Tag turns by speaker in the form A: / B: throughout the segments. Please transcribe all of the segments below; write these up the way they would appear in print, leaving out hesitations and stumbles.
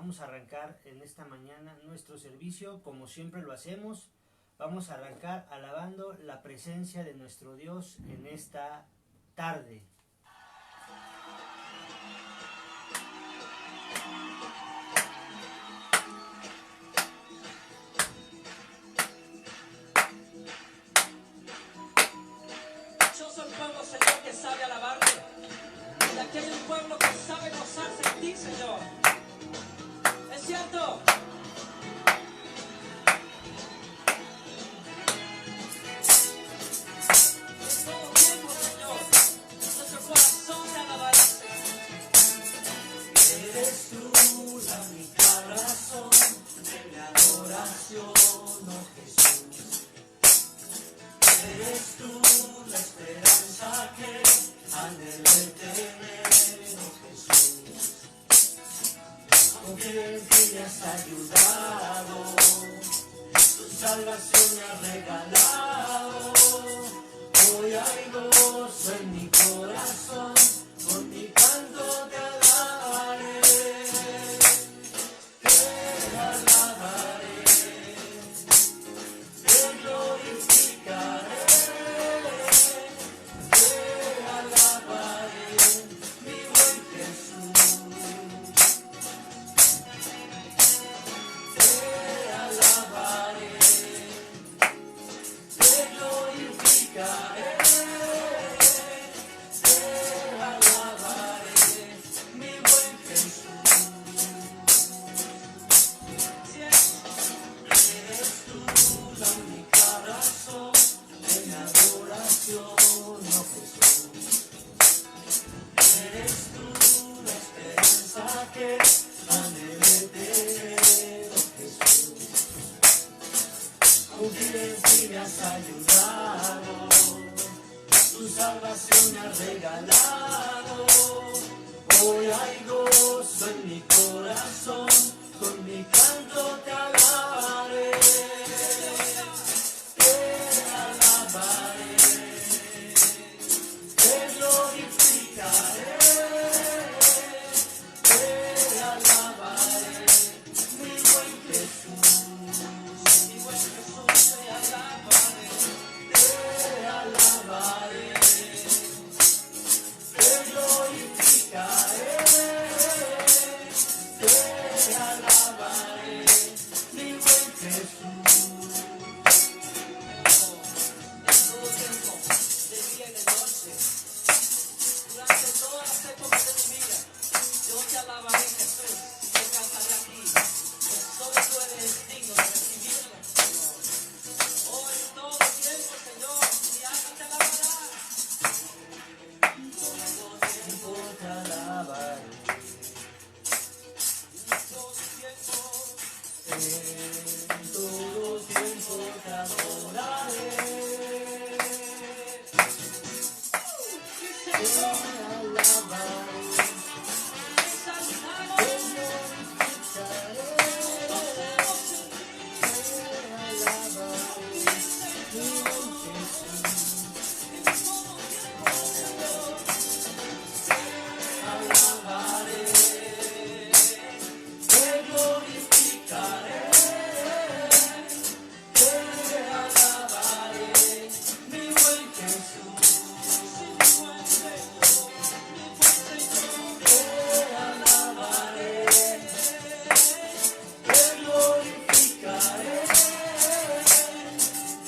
A: Vamos a arrancar en esta mañana nuestro servicio como siempre lo hacemos. Vamos a arrancar alabando la presencia de nuestro Dios en esta tarde.
B: Yo soy un pueblo, Señor, que sabe alabarte. Y aquí hay un pueblo que sabe gozarse en ti, Señor. Es cierto. En todo tiempo, Señor, nuestro corazón te alabará.
C: Eres tú la única razón de mi adoración, oh Jesús. Eres tú la esperanza que anhelé tener, oh Jesús. Con quien me has ayudado, tu salvación me has regalado. Hoy hay gozo en mi corazón, con mi canto te alabaré. Te alabaré, te glorificaré. Te alabaré, mi buen Jesús. Te alabaré, te glorificaré. Te alabaré, mi buen Jesús. Eres tú la única razón de mi adoración, oh Jesús. Eres tú la esperanza que anhelé tener, oh Jesús. Con quien sí me has ayudado, tu salvación me has regalado. Hoy hay gozo en mi corazón, con mi canto te alabaré. Te alabaré, te glorificaré. Te alabaré, mi buen Jesús.
B: Mi buen Jesús, te alabaré.
C: Te alabaré, te glorificaré. Te alabaré, mi buen Jesús.
B: En todo tiempo, de día y de noche, durante todas las épocas de mi vida, yo te alabaré, Jesús, y te cantaré a ti, que solo tú eres digno de recibirla, Señor. Oh, en todo tiempo, Señor, mi alma te alabará.
C: Todo tiempo te alabaré.
B: En todo tiempo,
C: En todo tiempo te adoraré. Te alabaré,
B: exaltado,
C: te glorificaré. Te alabaré, mi buen Jesús. Alabaré, te glorificaré. Te alabaré, mi buen Jesús. Te alabaré, te glorificaré.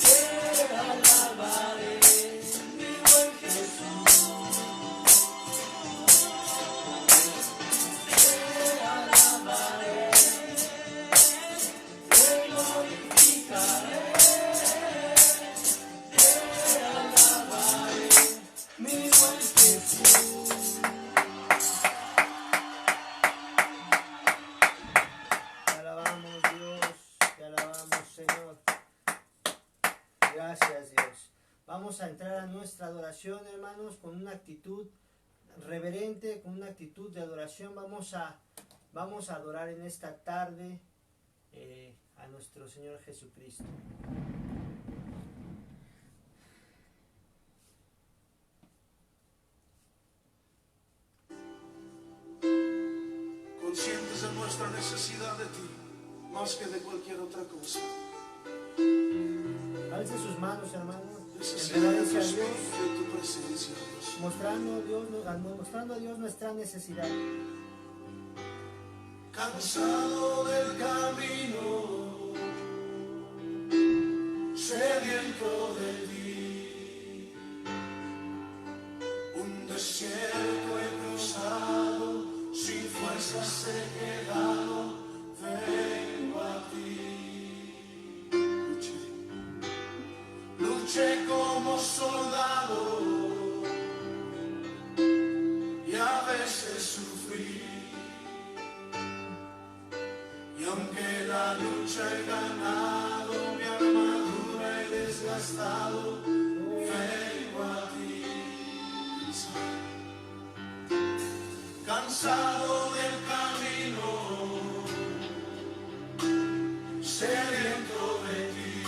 C: Te alabaré, mi buen Jesús. Te alabaré, te glorificaré. Te alabaré, mi buen Jesús.
A: Te alabamos, Dios, te alabamos, Señor. Gracias, Dios. Vamos a entrar a nuestra adoración, hermanos, con una actitud reverente, con una actitud de adoración. Vamos a adorar en esta tarde a nuestro Señor Jesucristo.
C: Conscientes de nuestro nuestra necesidad de ti, más que de cualquier otra cosa.
A: Alce sus manos, hermanos.
C: Necesitamos
A: Agradece a
C: tu
A: Dios,
C: espíritu y tu presencia, Dios.
A: mostrando a Dios nuestra necesidad.
C: Cansado del camino, sediento de ti, un desierto he cruzado, sin fuerzas he quedado, vengo a ti. Luché como soldado y a veces sufrí. Y aunque la lucha he ganado, mi armadura he desgastado, vengo a ti. Cansado del camino, sediento de ti,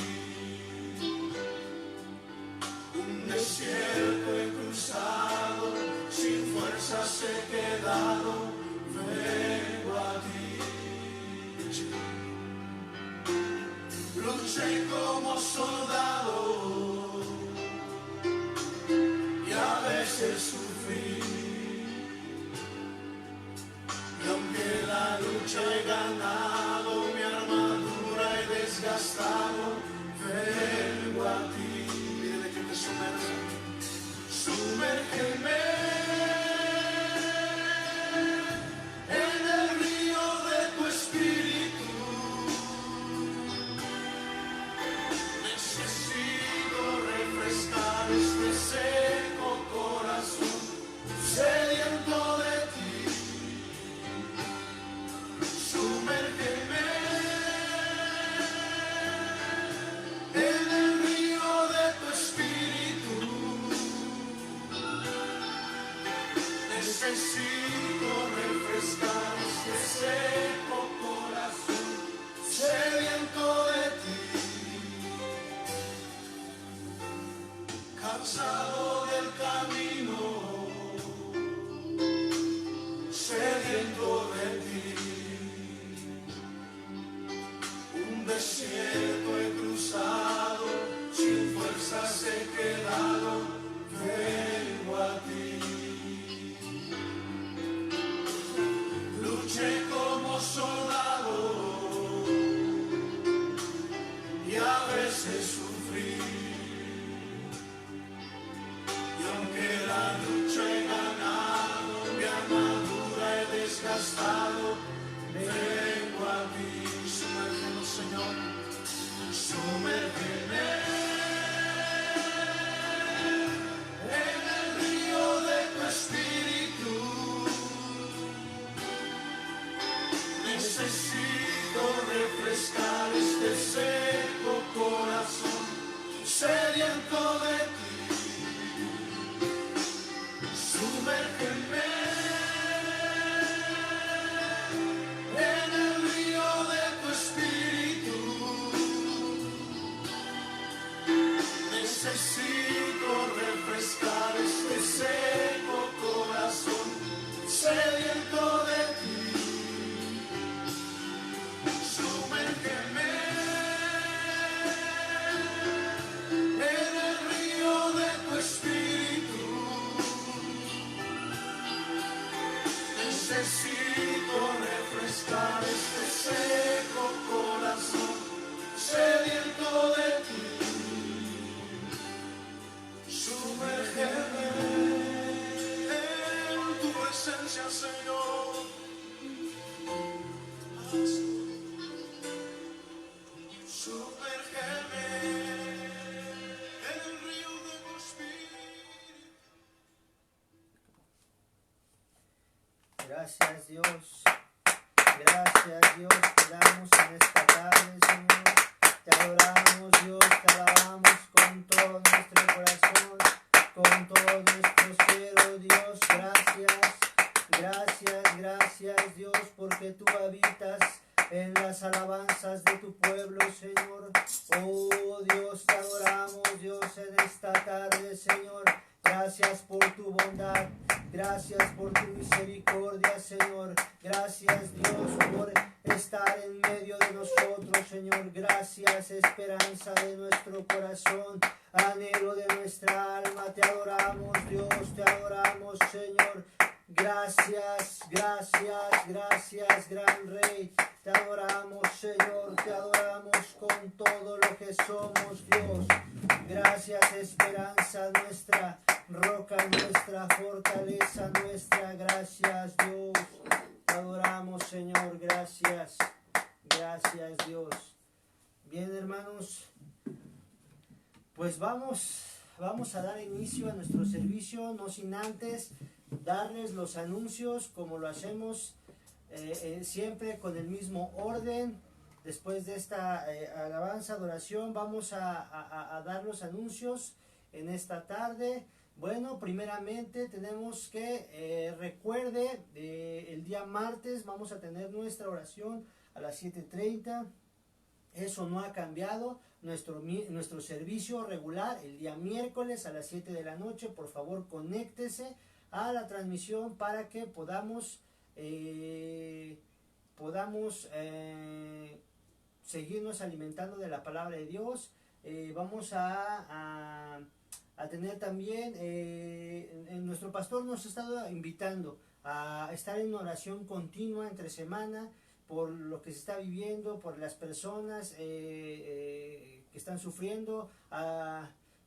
C: un desierto he cruzado, sin fuerzas he quedado, vengo a ti. Luché como soldado y a veces sufrí. Y aunque la lucha he ganado, mi armadura he desgastado, vengo a ti. Pídele que te sumerja. Sumérgeme en el río de tu espíritu. Necesito refrescar este seco corazón, sediento de ti. Sumérgeme en el río de tu espíritu. Necesito refrescar este seco corazón, sediento de ti. Cansado del camino, sediento de ti, un desierto he cruzado, sin fuerzas he quedado, vengo a ti. Luché como soldado y a veces sufrí. Y aunque la lucha he ganado, mi armadura he desgastado, vengo a ti. Sumérgenos, Señor, sumérgeme en el río de tu espíritu. Necesito refrescar este seco corazón, sediento de ti. Sumérgeme en el río de tu espíritu. Necesito refrescar este seco corazón, sediento de ti. Sumérgeme en el río de tu espíritu. Necesito refrescar este seco corazón, sediento de ti. Sumérgeme en tu presencia, Señor. Sumérgeme en el río de tu espíritu.
A: Gracias Dios. Gracias Dios, te damos en esta tarde, Señor. Te adoramos Dios, te alabamos con todo nuestro corazón, con todo nuestro ser, Dios. Gracias, gracias, gracias Dios, porque tú habitas en las alabanzas de tu pueblo, Señor. Oh Dios, te adoramos Dios en esta tarde, Señor. Gracias por tu bondad. Gracias por tu misericordia, Señor. Gracias, Dios, por estar en medio de nosotros, Señor. Gracias, esperanza de nuestro corazón, anhelo de nuestra alma. Te adoramos, Dios, te adoramos, Señor. Gracias, gracias, gracias, gran Rey. Te adoramos, Señor, te adoramos con todo lo que somos, Dios. Gracias, esperanza nuestra, roca nuestra, fortaleza nuestra. Gracias, Dios. Te adoramos, Señor. Gracias, gracias, Dios. Bien, hermanos, pues vamos a dar inicio a nuestro servicio, no sin antes darles los anuncios como lo hacemos siempre con el mismo orden. Después de esta alabanza, adoración, vamos a dar los anuncios en esta tarde. Bueno, primeramente tenemos que recuerde, el día martes vamos a tener nuestra oración a las 7:30. Eso no ha cambiado. Nuestro servicio regular el día miércoles a las 7 de la noche. Por favor, conéctese a la transmisión para que podamos seguirnos alimentando de la palabra de Dios. Vamos a tener también, nuestro pastor nos ha estado invitando a estar en oración continua entre semana por lo que se está viviendo, por las personas que están sufriendo,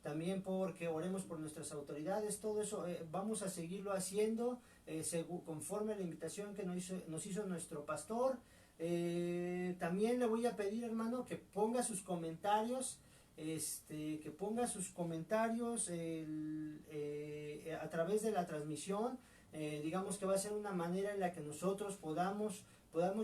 A: también porque oremos por nuestras autoridades. Todo eso vamos a seguirlo haciendo conforme a la invitación que nos hizo nuestro pastor. También le voy a pedir, hermano, que ponga sus comentarios, a través de la transmisión. Digamos que va a ser una manera en la que nosotros podamos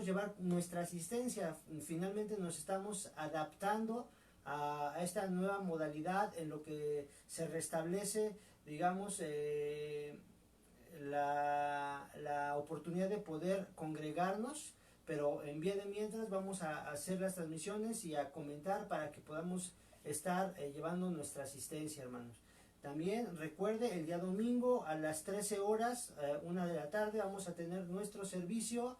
A: llevar nuestra asistencia. Finalmente nos estamos adaptando a esta nueva modalidad en lo que se restablece, digamos, la oportunidad de poder congregarnos, pero en vía de mientras vamos a hacer las transmisiones y a comentar para que podamos estar llevando nuestra asistencia, hermanos. También recuerde, el día domingo a las 13 horas, 1 de la tarde, vamos a tener nuestro servicio,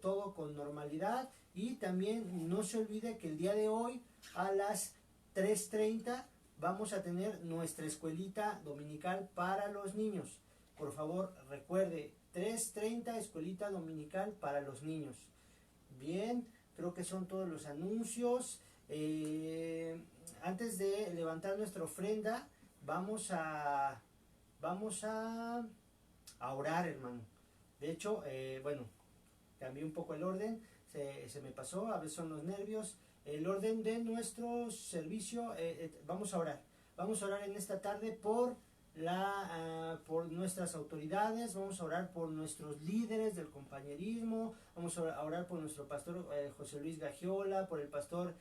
A: todo con normalidad. Y también no se olvide que el día de hoy a las 3:30 vamos a tener nuestra escuelita dominical para los niños. Por favor, recuerde, 3:30 escuelita dominical para los niños. Bien, creo que son todos los anuncios. Antes de levantar nuestra ofrenda, vamos a orar, hermano. De hecho, cambié un poco el orden, se me pasó, a veces son los nervios. El orden de nuestro servicio, vamos a orar en esta tarde por nuestras autoridades, vamos a orar por nuestros líderes del compañerismo, vamos a orar por nuestro pastor José Luis Gagiola, por el pastor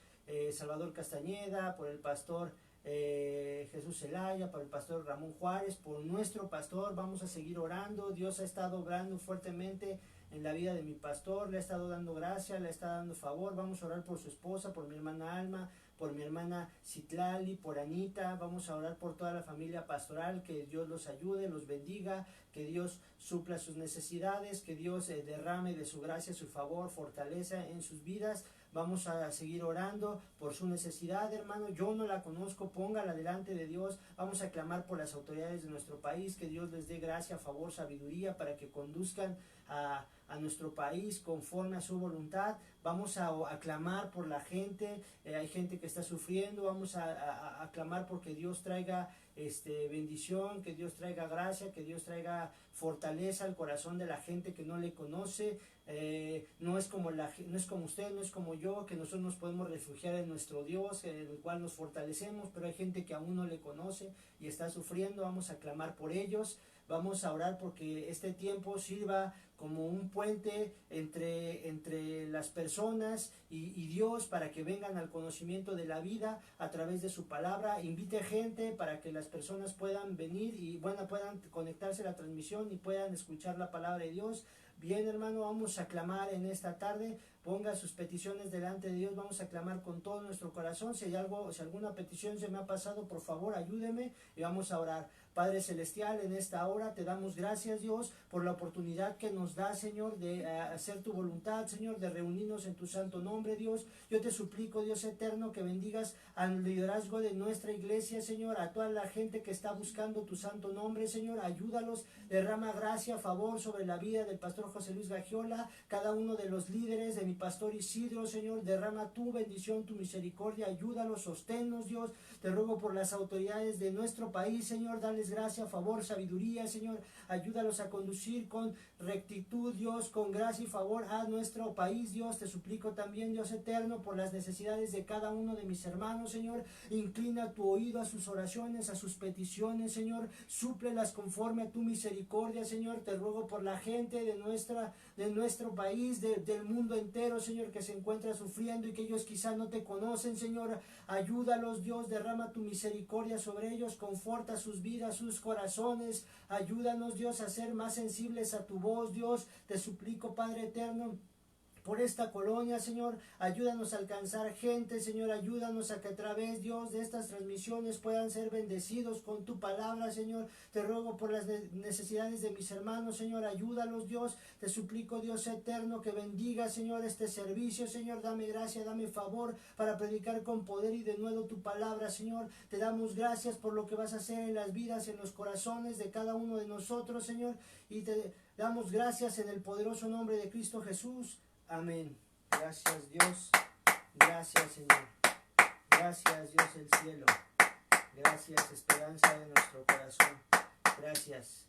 A: Salvador Castañeda, por el pastor Jesús Zelaya, por el pastor Ramón Juárez, por nuestro pastor. Vamos a seguir orando. Dios ha estado obrando fuertemente en la vida de mi pastor, le ha estado dando gracia, le está dando favor. Vamos a orar por su esposa, por mi hermana Alma, por mi hermana Citlali, por Anita. Vamos a orar por toda la familia pastoral, que Dios los ayude, los bendiga, que Dios supla sus necesidades, que Dios derrame de su gracia, su favor, fortaleza en sus vidas. Vamos a seguir orando por su necesidad, hermano. Yo no la conozco, póngala delante de Dios. Vamos a clamar por las autoridades de nuestro país, que Dios les dé gracia, favor, sabiduría para que conduzcan a nuestro país conforme a su voluntad. Vamos a clamar por la gente, hay gente que está sufriendo. Vamos a clamar porque Dios traiga bendición, que Dios traiga gracia, que Dios traiga fortaleza al corazón de la gente que no le conoce. No es como usted, no es como yo, que nosotros nos podemos refugiar en nuestro Dios, en el cual nos fortalecemos, pero hay gente que aún no le conoce y está sufriendo. Vamos a clamar por ellos. Vamos a orar porque este tiempo sirva como un puente entre las personas y Dios, para que vengan al conocimiento de la vida a través de su palabra. Invite gente para que las personas puedan venir y puedan conectarse a la transmisión y puedan escuchar la palabra de Dios. Bien, hermano, vamos a clamar en esta tarde. Ponga sus peticiones delante de Dios. Vamos a clamar con todo nuestro corazón. Si alguna petición se me ha pasado, por favor, ayúdeme y vamos a orar. Padre Celestial, en esta hora te damos gracias, Dios, por la oportunidad que nos da, Señor, de hacer tu voluntad, Señor, de reunirnos en tu santo nombre, Dios. Yo te suplico, Dios eterno, que bendigas al liderazgo de nuestra iglesia, Señor, a toda la gente que está buscando tu santo nombre, Señor. Ayúdalos, derrama gracia, favor sobre la vida del pastor José Luis Gagiola, cada uno de los líderes, de mi pastor Isidro, Señor. Derrama tu bendición, tu misericordia, ayúdalos, sosténnos, Dios. Te ruego por las autoridades de nuestro país, Señor, dales gracia, favor, sabiduría, Señor. Ayúdalos a conducir con rectitud, Dios, con gracia y favor a nuestro país, Dios. Te suplico también, Dios eterno, por las necesidades de cada uno de mis hermanos, Señor. Inclina tu oído a sus oraciones, a sus peticiones, Señor. Súplelas conforme a tu misericordia, Señor. Te ruego por la gente de nuestro país, del mundo entero, Señor, que se encuentra sufriendo y que ellos quizá no te conocen, Señor. Ayúdalos, Dios, derrama tu misericordia sobre ellos, conforta sus vidas, sus corazones. Ayúdanos, Dios, a ser más sensibles a tu voz, Dios. Te suplico, Padre eterno, por esta colonia, Señor, ayúdanos a alcanzar gente, Señor, ayúdanos a que a través, Dios, de estas transmisiones puedan ser bendecidos con tu palabra, Señor. Te ruego por las necesidades de mis hermanos, Señor, ayúdalos, Dios. Te suplico, Dios eterno, que bendiga, Señor, este servicio, Señor. Dame gracia, dame favor para predicar con poder y de nuevo tu palabra, Señor. Te damos gracias por lo que vas a hacer en las vidas, en los corazones de cada uno de nosotros, Señor. Y te damos gracias en el poderoso nombre de Cristo Jesús. Amén. Gracias, Dios. Gracias, Señor. Gracias, Dios del cielo. Gracias, esperanza de nuestro corazón. Gracias.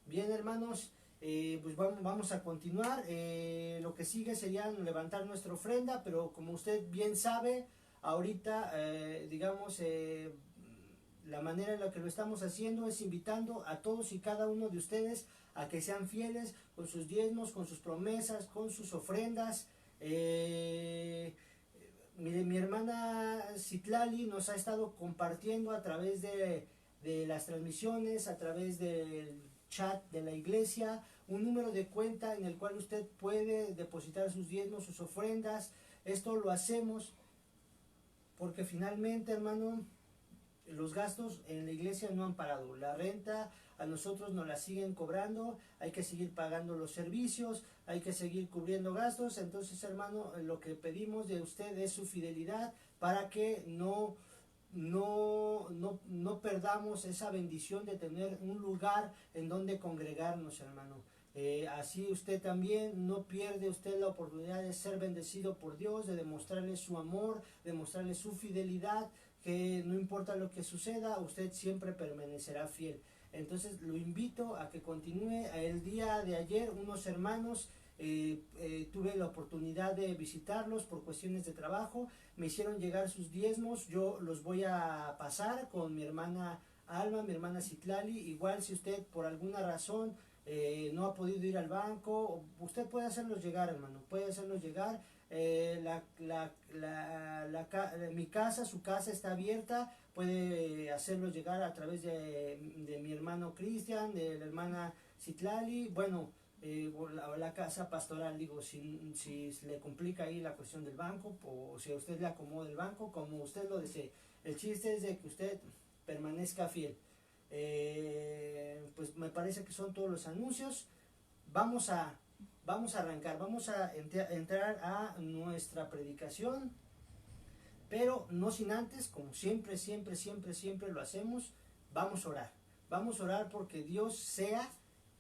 A: Bien, hermanos, pues vamos a continuar. Lo que sigue sería levantar nuestra ofrenda, pero como usted bien sabe, ahorita, la manera en la que lo estamos haciendo es invitando a todos y cada uno de ustedes a que sean fieles con sus diezmos, con sus promesas, con sus ofrendas. Mire, mi hermana Citlali nos ha estado compartiendo a través de las transmisiones, a través del chat de la iglesia, un número de cuenta en el cual usted puede depositar sus diezmos, sus ofrendas. Esto lo hacemos porque finalmente, hermano, los gastos en la iglesia no han parado. La renta a nosotros nos la siguen cobrando, hay que seguir pagando los servicios, hay que seguir cubriendo gastos. Entonces, hermano, lo que pedimos de usted es su fidelidad para que no perdamos esa bendición de tener un lugar en donde congregarnos, hermano. Así usted también no pierde usted la oportunidad de ser bendecido por Dios, de demostrarle su amor, de mostrarle su fidelidad, que no importa lo que suceda, usted siempre permanecerá fiel. Entonces lo invito a que continúe. El día de ayer unos hermanos, tuve la oportunidad de visitarlos por cuestiones de trabajo, me hicieron llegar sus diezmos, yo los voy a pasar con mi hermana Alma, mi hermana Citlali. Igual si usted por alguna razón no ha podido ir al banco, usted puede hacerlos llegar, hermano, puede hacerlos llegar. Mi casa, su casa está abierta, puede hacerlos llegar a través de mi hermano Cristian, de la hermana Citlali, bueno, la casa pastoral, digo, si le complica ahí la cuestión del banco, o si a usted le acomoda el banco, como usted lo desee. El chiste es de que usted permanezca fiel. Pues me parece que son todos los anuncios. Vamos a arrancar, vamos a entrar a nuestra predicación, pero no sin antes, como siempre lo hacemos, vamos a orar porque Dios sea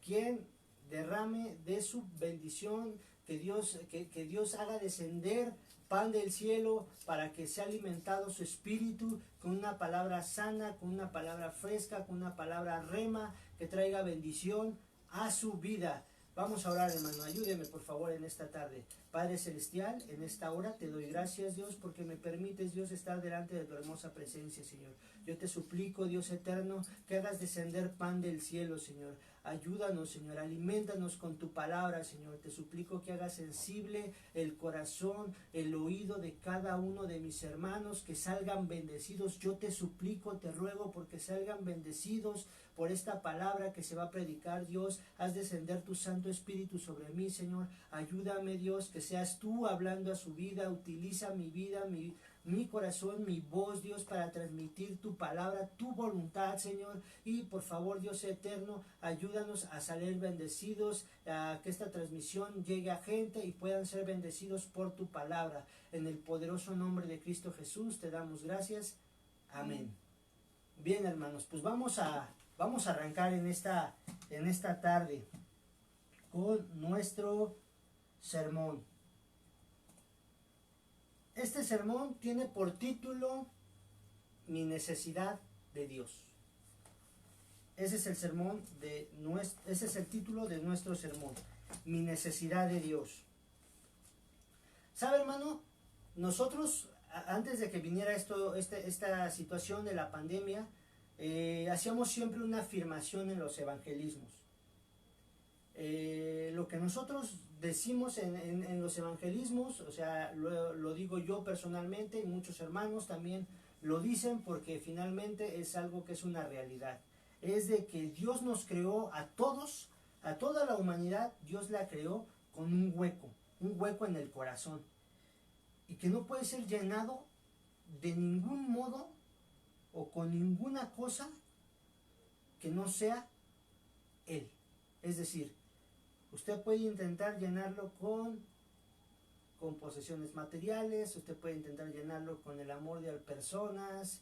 A: quien derrame de su bendición, que Dios haga descender pan del cielo para que sea alimentado su espíritu con una palabra sana, con una palabra fresca, con una palabra rema que traiga bendición a su vida. Vamos a orar, hermano, ayúdeme por favor en esta tarde. Padre Celestial, en esta hora te doy gracias, Dios, porque me permites, Dios, estar delante de tu hermosa presencia, Señor. Yo te suplico, Dios eterno, que hagas descender pan del cielo, Señor. Ayúdanos, Señor, aliméntanos con tu palabra, Señor. Te suplico que hagas sensible el corazón, el oído de cada uno de mis hermanos, que salgan bendecidos. Yo te suplico, te ruego, porque salgan bendecidos por esta palabra que se va a predicar, Dios. Haz descender tu Santo Espíritu sobre mí, Señor. Ayúdame, Dios, que seas tú hablando a su vida. Utiliza mi vida, mi corazón, mi voz, Dios, para transmitir tu palabra, tu voluntad, Señor. Y por favor, Dios eterno, ayúdanos a salir bendecidos, a que esta transmisión llegue a gente y puedan ser bendecidos por tu palabra. En el poderoso nombre de Cristo Jesús te damos gracias. Amén. Bien, hermanos, pues vamos a arrancar en esta tarde con nuestro sermón. Este sermón tiene por título Mi necesidad de Dios. Ese es el sermón ese es el título de nuestro sermón. Mi necesidad de Dios. ¿Sabe, hermano? Nosotros, antes de que viniera esta situación de la pandemia, hacíamos siempre una afirmación en los evangelismos. Lo que nosotros decimos en los evangelismos, o sea, lo digo yo personalmente y muchos hermanos también lo dicen, porque finalmente es algo que es una realidad. Es de que Dios nos creó a todos, a toda la humanidad, Dios la creó con un hueco en el corazón, y que no puede ser llenado de ningún modo o con ninguna cosa que no sea Él. Es decir, usted puede intentar llenarlo con posesiones materiales, usted puede intentar llenarlo con el amor de personas,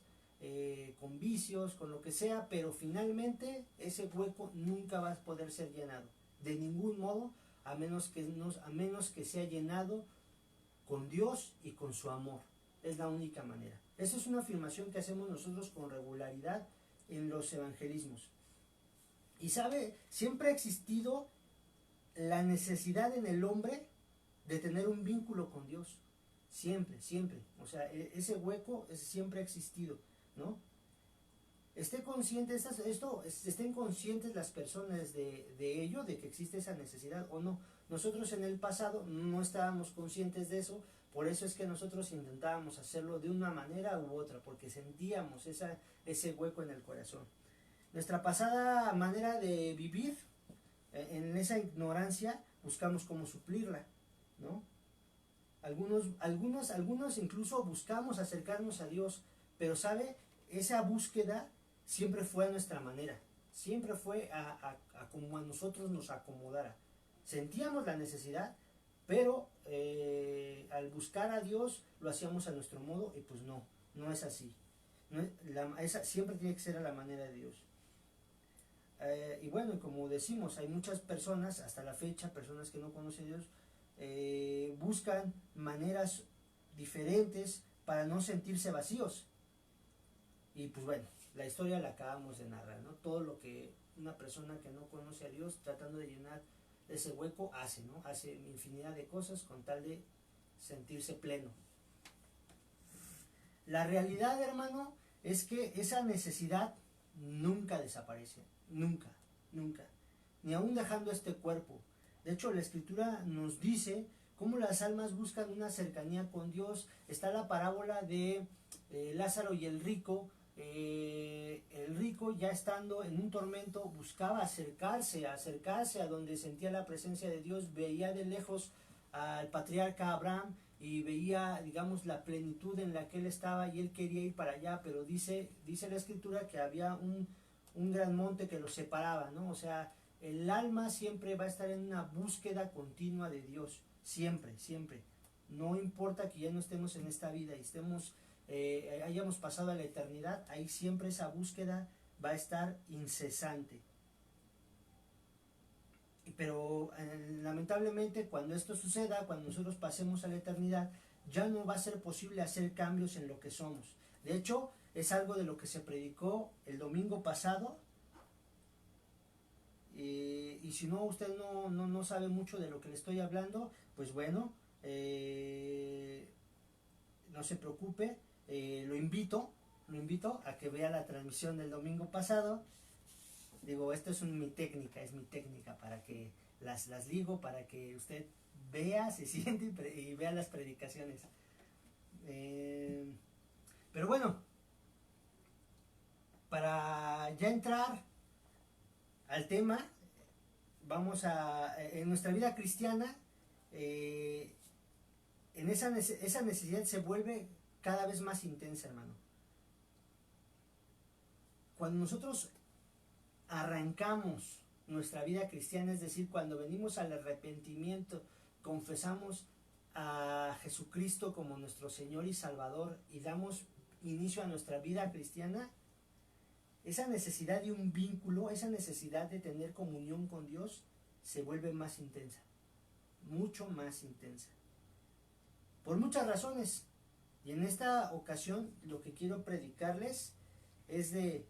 A: con vicios, con lo que sea, pero finalmente ese hueco nunca va a poder ser llenado, de ningún modo, a menos que sea llenado con Dios y con su amor. Es la única manera. Esa es una afirmación que hacemos nosotros con regularidad en los evangelismos. Y sabe, siempre ha existido la necesidad en el hombre de tener un vínculo con Dios. Siempre, siempre. O sea, ese hueco siempre ha existido, ¿no? Estén conscientes las personas de ello, de que existe esa necesidad o no. Nosotros en el pasado no estábamos conscientes de eso, por eso es que nosotros intentábamos hacerlo de una manera u otra, porque sentíamos ese hueco en el corazón. Nuestra pasada manera de vivir, en esa ignorancia, buscamos cómo suplirla, ¿no? Algunos incluso buscamos acercarnos a Dios, pero ¿sabe? Esa búsqueda siempre fue a nuestra manera, siempre fue a como a nosotros nos acomodara. Sentíamos la necesidad, pero al buscar a Dios lo hacíamos a nuestro modo, y pues no es así. Esa siempre tiene que ser a la manera de Dios. Y bueno, como decimos, hay muchas personas, hasta la fecha, personas que no conocen a Dios, buscan maneras diferentes para no sentirse vacíos. Y pues bueno, la historia la acabamos de narrar, ¿no? Todo lo que una persona que no conoce a Dios tratando de llenar ese hueco hace, ¿no? Hace infinidad de cosas con tal de sentirse pleno. La realidad, hermano, es que esa necesidad nunca desaparece, nunca, ni aún dejando este cuerpo. De hecho, la Escritura nos dice cómo las almas buscan una cercanía con Dios. Está la parábola de Lázaro y el rico. El rico, ya estando en un tormento, buscaba acercarse a donde sentía la presencia de Dios. Veía de lejos al patriarca Abraham y veía, digamos, la plenitud en la que él estaba, y él quería ir para allá, pero dice la Escritura que había un gran monte que los separaba, ¿no? O sea, el alma siempre va a estar en una búsqueda continua de Dios, siempre. No importa que ya no estemos en esta vida y hayamos pasado a la eternidad, ahí siempre esa búsqueda va a estar incesante. Pero lamentablemente, cuando esto suceda, cuando nosotros pasemos a la eternidad, ya no va a ser posible hacer cambios en lo que somos. De hecho, es algo de lo que se predicó el domingo pasado. Y si no, usted no sabe mucho de lo que le estoy hablando, pues bueno, no se preocupe, lo invito a que vea la transmisión del domingo pasado. Digo, esto es mi técnica para que las ligo, para que usted vea, se siente y vea las predicaciones. Pero bueno, para ya entrar al tema, en nuestra vida cristiana, en esa necesidad se vuelve cada vez más intensa, hermano. Cuando nosotros arrancamos nuestra vida cristiana, es decir, cuando venimos al arrepentimiento, confesamos a Jesucristo como nuestro Señor y Salvador y damos inicio a nuestra vida cristiana, esa necesidad de un vínculo, esa necesidad de tener comunión con Dios se vuelve más intensa, mucho más intensa, por muchas razones. Y en esta ocasión lo que quiero predicarles es de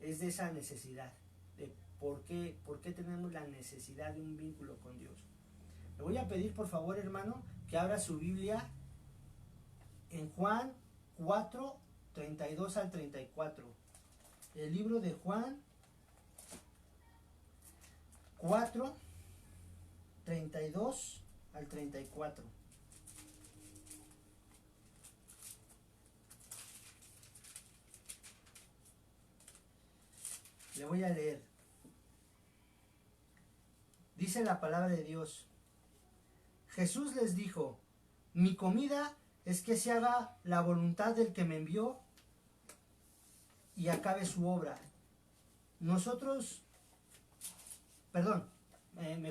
A: esa necesidad, de por qué tenemos la necesidad de un vínculo con Dios. Le voy a pedir por favor, hermano, que abra su Biblia en Juan 4, 32 al 34. El libro de Juan 4, 32 al 34. Le voy a leer. Dice la palabra de Dios: Jesús les dijo: mi comida es que se haga la voluntad del que me envió y acabe su obra. Me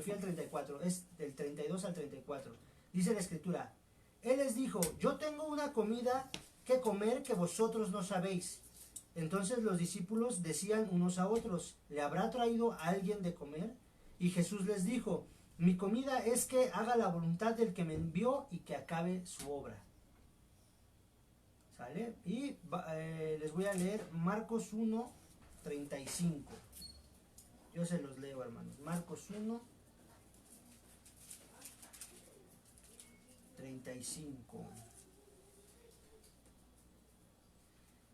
A: fui al 34, es del 32 al 34. Dice la escritura: Él les dijo: yo tengo una comida que comer que vosotros no sabéis. Entonces los discípulos decían unos a otros: ¿le habrá traído alguien de comer? Y Jesús les dijo: mi comida es que haga la voluntad del que me envió y que acabe su obra. ¿Sale? Y les voy a leer Marcos 1, 35. Yo se los leo, hermanos. Marcos 1, 35.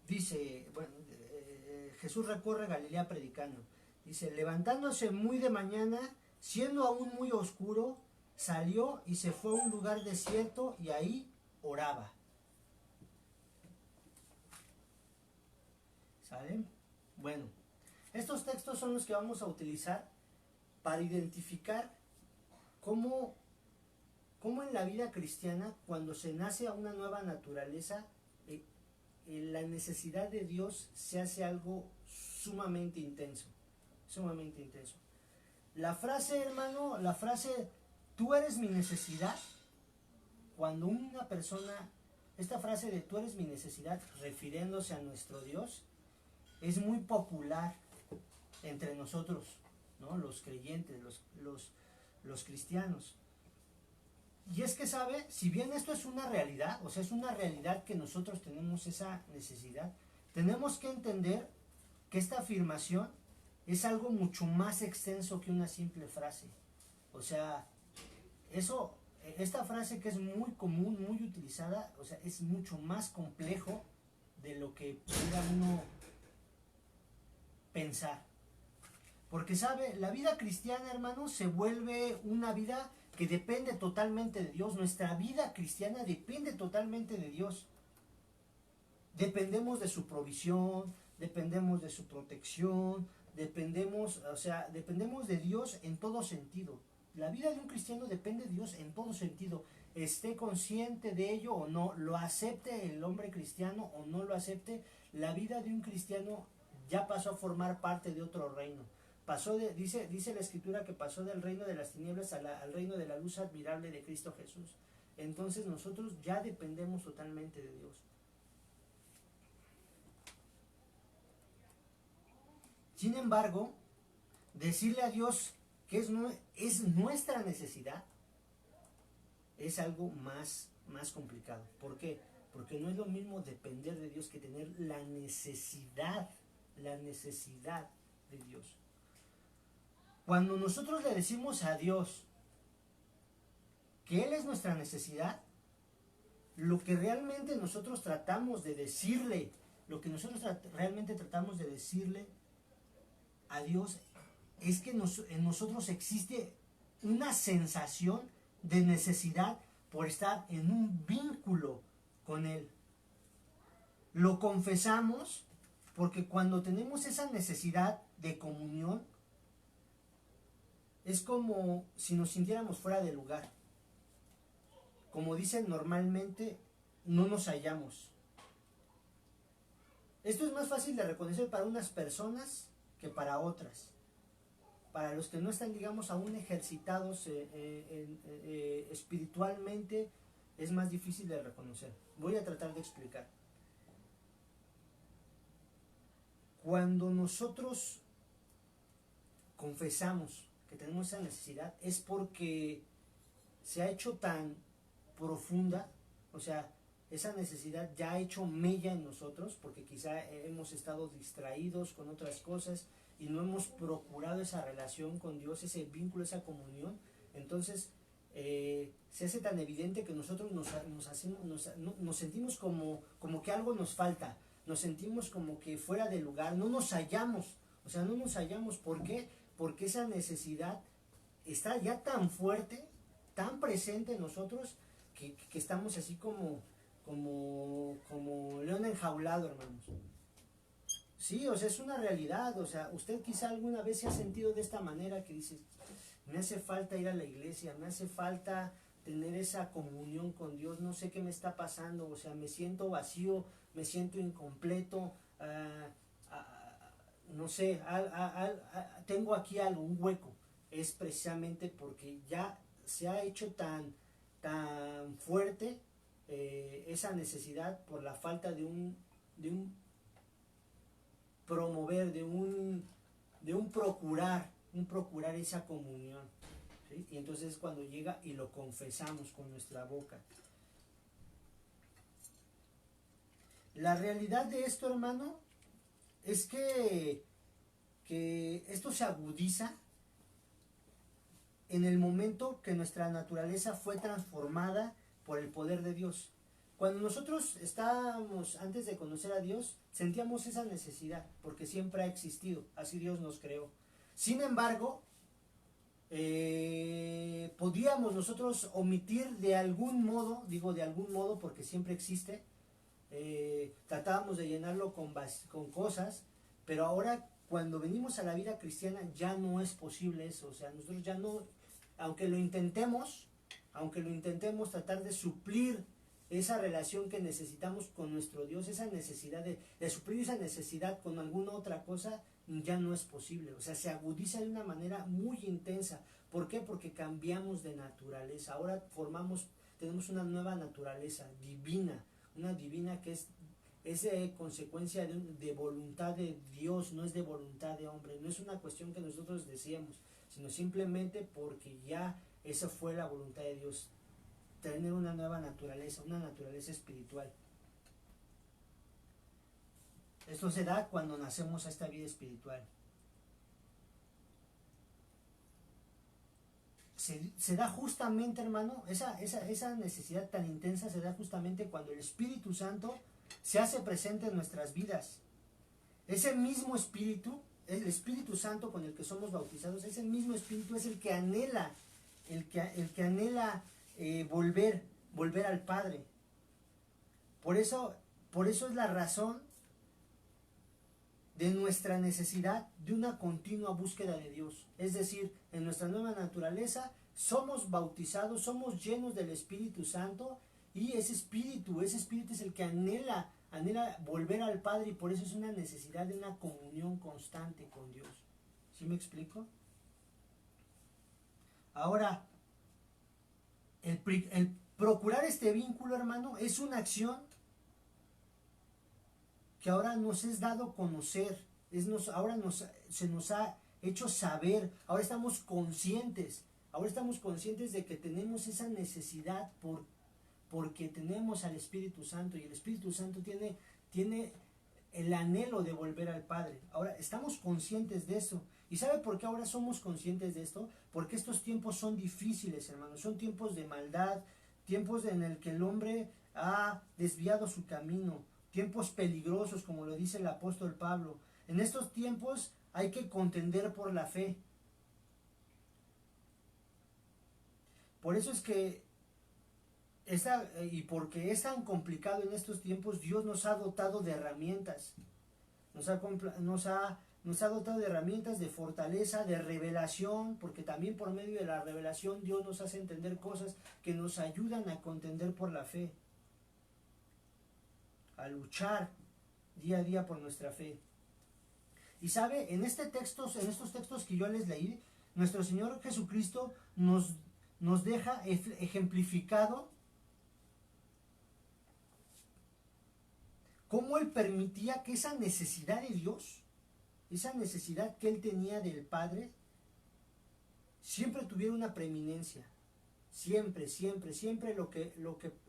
A: Dice, Jesús recorre Galilea predicando. Dice: levantándose muy de mañana, siendo aún muy oscuro, salió y se fue a un lugar desierto y ahí oraba. ¿Sale? Bueno, estos textos son los que vamos a utilizar para identificar cómo en la vida cristiana, cuando se nace a una nueva naturaleza, la necesidad de Dios se hace algo sumamente intenso. Sumamente intenso. La frase, hermano, tú eres mi necesidad, cuando una persona, esta frase de tú eres mi necesidad, refiriéndose a nuestro Dios, es muy popular entre nosotros, ¿no? Los creyentes, los cristianos. Y es que, ¿sabe? Si bien esto es una realidad, o sea, es una realidad que nosotros tenemos esa necesidad, tenemos que entender que esta afirmación es algo mucho más extenso que una simple frase. O sea, esta frase, que es muy común, muy utilizada, o sea, es mucho más complejo de lo que pueda uno pensar. Porque, ¿sabe? La vida cristiana, hermano, se vuelve una vida que depende totalmente de Dios. Nuestra vida cristiana depende totalmente de Dios. Dependemos de su provisión, dependemos de su protección, dependemos de Dios en todo sentido. La vida de un cristiano depende de Dios en todo sentido. Esté consciente de ello o no, lo acepte el hombre cristiano o no lo acepte, la vida de un cristiano ya pasó a formar parte de otro reino. Dice la escritura que pasó del reino de las tinieblas al reino de la luz admirable de Cristo Jesús. Entonces nosotros ya dependemos totalmente de Dios. Sin embargo, decirle a Dios que es nuestra necesidad es algo más complicado. ¿Por qué? Porque no es lo mismo depender de Dios que tener la necesidad de Dios. Cuando nosotros le decimos a Dios que Él es nuestra necesidad, lo que realmente nosotros tratamos de decirle, a Dios es que en nosotros existe una sensación de necesidad por estar en un vínculo con Él. Lo confesamos porque cuando tenemos esa necesidad de comunión, es como si nos sintiéramos fuera de lugar. Como dicen normalmente, no nos hallamos. Esto es más fácil de reconocer para unas personas que para otras. Para los que no están, digamos, aún ejercitados espiritualmente, es más difícil de reconocer. Voy a tratar de explicar. Cuando nosotros confesamos que tenemos esa necesidad, es porque se ha hecho tan profunda, o sea, esa necesidad ya ha hecho mella en nosotros, porque quizá hemos estado distraídos con otras cosas y no hemos procurado esa relación con Dios, ese vínculo, esa comunión. Entonces se hace tan evidente que nosotros nos sentimos como que algo nos falta, nos sentimos como que fuera de lugar, no nos hallamos, o sea, no nos hallamos. ¿Por qué? Porque esa necesidad está ya tan fuerte, tan presente en nosotros, que estamos así como león enjaulado, hermanos. Sí, o sea, es una realidad. O sea, usted quizá alguna vez se ha sentido de esta manera, que dice, me hace falta ir a la iglesia, me hace falta tener esa comunión con Dios, no sé qué me está pasando, o sea, me siento vacío, me siento incompleto, no sé, tengo aquí algo, un hueco. Es precisamente porque ya se ha hecho tan fuerte esa necesidad por la falta de un promover, de un procurar esa comunión, ¿sí? Y entonces es cuando llega y lo confesamos con nuestra boca. La realidad de esto, hermano, es que esto se agudiza en el momento que nuestra naturaleza fue transformada por el poder de Dios. Cuando nosotros estábamos, antes de conocer a Dios, sentíamos esa necesidad, porque siempre ha existido, así Dios nos creó. Sin embargo, podíamos nosotros omitir de algún modo, digo de algún modo porque siempre existe, tratábamos de llenarlo con cosas, pero ahora cuando venimos a la vida cristiana ya no es posible eso. O sea, nosotros ya no, aunque lo intentemos tratar de suplir esa relación que necesitamos con nuestro Dios, esa necesidad de suplir esa necesidad con alguna otra cosa, ya no es posible. O sea, se agudiza de una manera muy intensa. ¿Por qué? Porque cambiamos de naturaleza. Ahora tenemos una nueva naturaleza divina, una divina que es consecuencia de voluntad de Dios, no es de voluntad de hombre. No es una cuestión que nosotros deseamos, sino simplemente porque ya esa fue la voluntad de Dios, tener una nueva naturaleza, una naturaleza espiritual. Esto se da cuando nacemos a esta vida espiritual. Se da justamente, hermano, esa necesidad tan intensa se da justamente cuando el Espíritu Santo se hace presente en nuestras vidas. Ese mismo Espíritu, el Espíritu Santo con el que somos bautizados, ese mismo Espíritu es el que anhela, volver al Padre. Por eso es la razón de nuestra necesidad de una continua búsqueda de Dios. Es decir, en nuestra nueva naturaleza somos bautizados, somos llenos del Espíritu Santo, y ese espíritu es el que anhela volver al Padre, y por eso es una necesidad de una comunión constante con Dios. ¿Sí me explico? Ahora, el procurar este vínculo, hermano, es una acción que ahora nos es dado conocer, se nos ha hecho saber, ahora estamos conscientes de que tenemos esa necesidad porque tenemos al Espíritu Santo, y el Espíritu Santo tiene el anhelo de volver al Padre. Ahora estamos conscientes de eso. ¿Y sabe por qué ahora somos conscientes de esto? Porque estos tiempos son difíciles, hermanos, son tiempos de maldad, tiempos en el que el hombre ha desviado su camino, tiempos peligrosos, como lo dice el apóstol Pablo. En estos tiempos hay que contender por la fe. Por eso es que y porque es tan complicado en estos tiempos, Dios nos ha dotado de herramientas. Nos ha dotado de herramientas de fortaleza, de revelación, porque también por medio de la revelación Dios nos hace entender cosas que nos ayudan a contender por la fe, a luchar día a día por nuestra fe. Y sabe, en estos textos que yo les leí, nuestro Señor Jesucristo nos deja ejemplificado cómo Él permitía que esa necesidad de Dios, esa necesidad que Él tenía del Padre, siempre tuviera una preeminencia. Siempre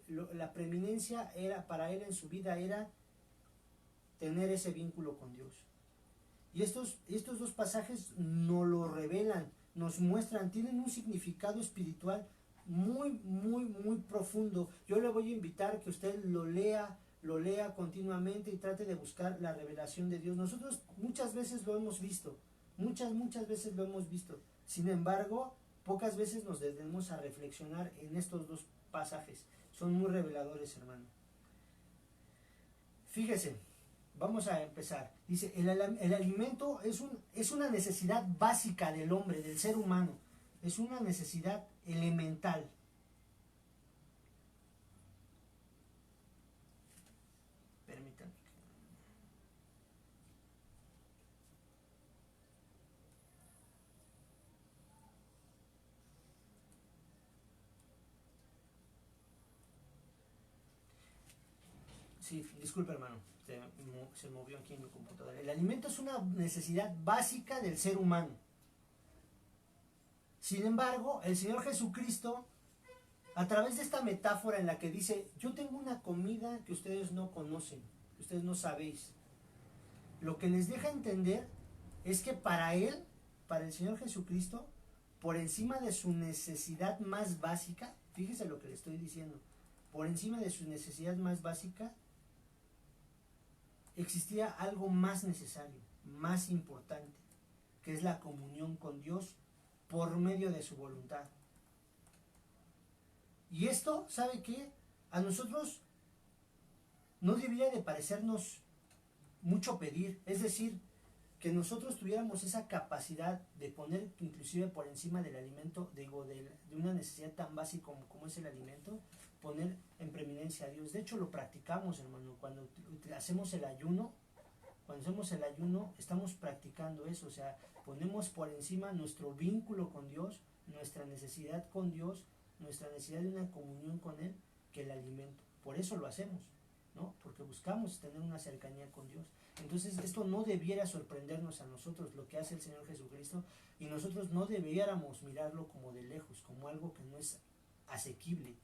A: la preeminencia era para Él en su vida era tener ese vínculo con Dios. Y estos dos pasajes nos lo revelan, nos muestran, tienen un significado espiritual muy profundo. Yo le voy a invitar a que usted lo lea continuamente y trate de buscar la revelación de Dios. Nosotros muchas veces lo hemos visto, muchas veces lo hemos visto. Sin embargo, pocas veces nos detenemos a reflexionar en estos dos pasajes. Son muy reveladores, hermano. Fíjese. Vamos a empezar. Dice, el alimento es una necesidad básica del hombre, del ser humano. Es una necesidad elemental. Permítanme. Sí, disculpe, hermano. Se movió aquí en mi computadora. El alimento es una necesidad básica del ser humano. Sin embargo, el Señor Jesucristo, a través de esta metáfora en la que dice, yo tengo una comida que ustedes no conocen, que ustedes no sabéis, lo que les deja entender es que para Él, para el Señor Jesucristo, por encima de su necesidad más básica, fíjese lo que le estoy diciendo, por encima de su necesidad más básica, existía algo más necesario, más importante, que es la comunión con Dios por medio de su voluntad. Y esto, ¿sabe qué? A nosotros no debería de parecernos mucho pedir, es decir, que nosotros tuviéramos esa capacidad de poner inclusive por encima del alimento, de una necesidad tan básica como es el alimento, poner en preeminencia a Dios. De hecho lo practicamos, hermano, cuando hacemos el ayuno, estamos practicando eso, o sea, ponemos por encima nuestro vínculo con Dios, nuestra necesidad con Dios, nuestra necesidad de una comunión con Él, que el alimento. Por eso lo hacemos, ¿no? Porque buscamos tener una cercanía con Dios. Entonces esto no debiera sorprendernos a nosotros, lo que hace el Señor Jesucristo, y nosotros no debiéramos mirarlo como de lejos, como algo que no es asequible.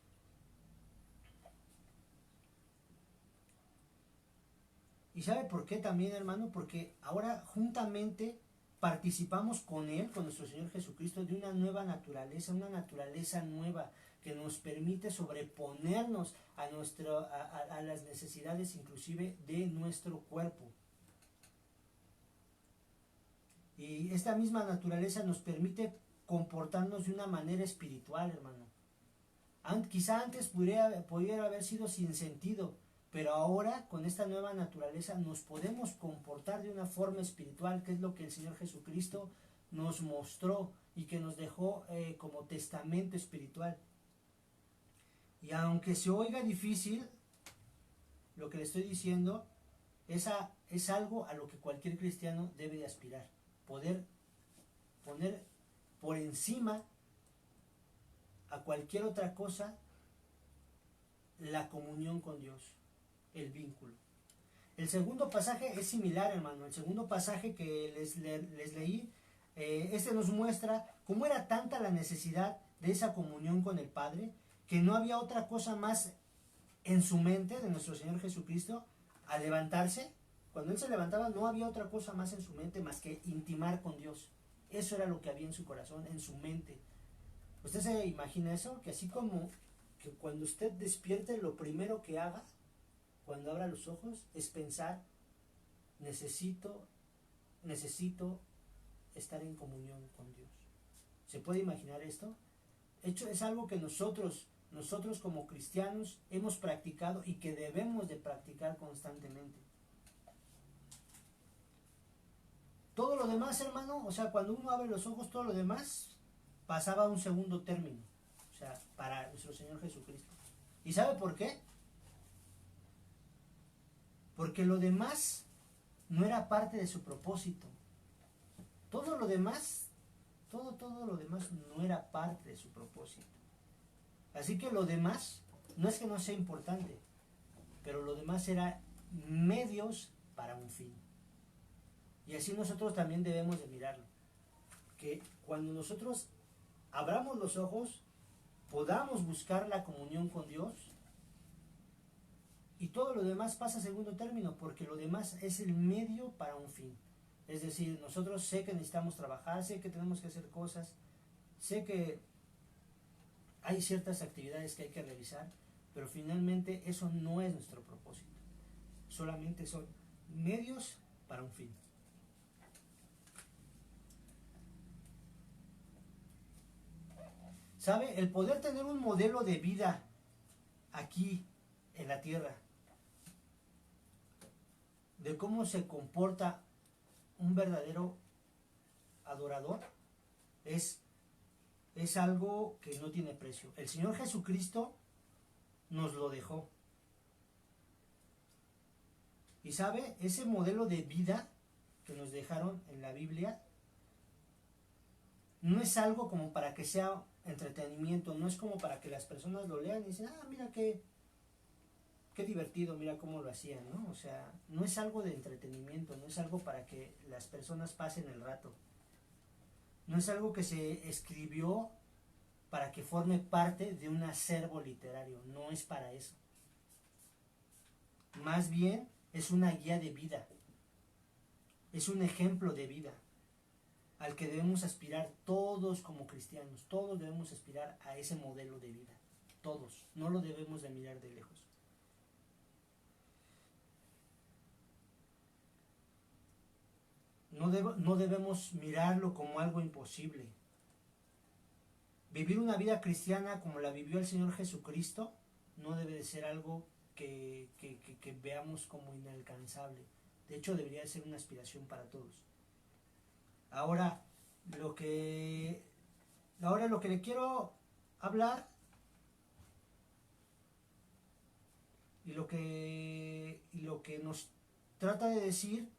A: ¿Y sabe por qué también, hermano? Porque ahora juntamente participamos con Él, con nuestro Señor Jesucristo, de una nueva naturaleza, una naturaleza nueva que nos permite sobreponernos a las necesidades inclusive de nuestro cuerpo. Y esta misma naturaleza nos permite comportarnos de una manera espiritual, hermano. Quizá antes pudiera haber sido sin sentido, pero ahora con esta nueva naturaleza nos podemos comportar de una forma espiritual, que es lo que el Señor Jesucristo nos mostró y que nos dejó como testamento espiritual. Y aunque se oiga difícil, lo que le estoy diciendo es algo a lo que cualquier cristiano debe de aspirar. Poder poner por encima a cualquier otra cosa la comunión con Dios, el vínculo. El segundo pasaje es similar, hermano. El segundo pasaje que les leí, nos muestra cómo era tanta la necesidad de esa comunión con el Padre, que no había otra cosa más en su mente de nuestro Señor Jesucristo al levantarse. Cuando Él se levantaba no había otra cosa más en su mente más que intimar con Dios. Eso era lo que había en su corazón, en su mente. ¿Usted se imagina eso? Que así como que cuando usted despierte, lo primero que haga cuando abra los ojos es pensar, necesito estar en comunión con Dios. ¿Se puede imaginar esto? Hecho, es algo que nosotros como cristianos hemos practicado y que debemos de practicar constantemente. Todo lo demás, hermano, o sea, cuando uno abre los ojos, todo lo demás pasaba a un segundo término, o sea, para nuestro Señor Jesucristo. ¿Y sabe por qué? porque lo demás no era parte de su propósito. Todo lo demás, todo lo demás no era parte de su propósito. Así que lo demás no es que no sea importante, pero lo demás era medios para un fin. Y así nosotros también debemos de mirarlo. Que cuando nosotros abramos los ojos, podamos buscar la comunión con Dios, y todo lo demás pasa a segundo término, porque lo demás es el medio para un fin. Es decir, nosotros sé que necesitamos trabajar, sé que tenemos que hacer cosas, sé que hay ciertas actividades que hay que realizar, pero finalmente eso no es nuestro propósito. Solamente son medios para un fin. ¿Sabe? El poder tener un modelo de vida aquí en la tierra, de cómo se comporta un verdadero adorador, es algo que no tiene precio. El Señor Jesucristo nos lo dejó. Y sabe, ese modelo de vida que nos dejaron en la Biblia no es algo como para que sea entretenimiento, no es como para que las personas lo lean y dicen, mira qué divertido, mira cómo lo hacían, ¿no? O sea, no es algo de entretenimiento, no es algo para que las personas pasen el rato. No es algo que se escribió para que forme parte de un acervo literario, no es para eso. Más bien es una guía de vida, es un ejemplo de vida al que debemos aspirar todos como cristianos. Todos debemos aspirar a ese modelo de vida, todos, no lo debemos de mirar de lejos. No debemos mirarlo como algo imposible. Vivir una vida cristiana como la vivió el Señor Jesucristo no debe de ser algo que veamos como inalcanzable. De hecho, debería ser una aspiración para todos. Ahora lo que le quiero hablar y lo que nos trata de decir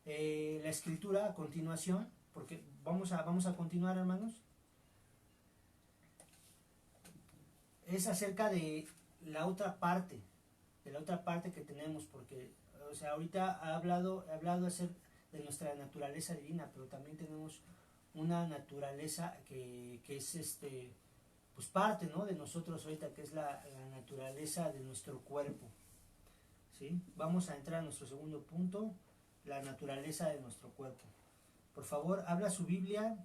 A: la Escritura a continuación, porque vamos a continuar, hermanos, es acerca de la otra parte que tenemos, porque, o sea, ahorita he hablado acerca de nuestra naturaleza divina, pero también tenemos una naturaleza que es pues parte, ¿no?, de nosotros ahorita, que es la naturaleza de nuestro cuerpo, ¿sí? Vamos a entrar a nuestro segundo punto, la naturaleza de nuestro cuerpo. Por favor, abra su Biblia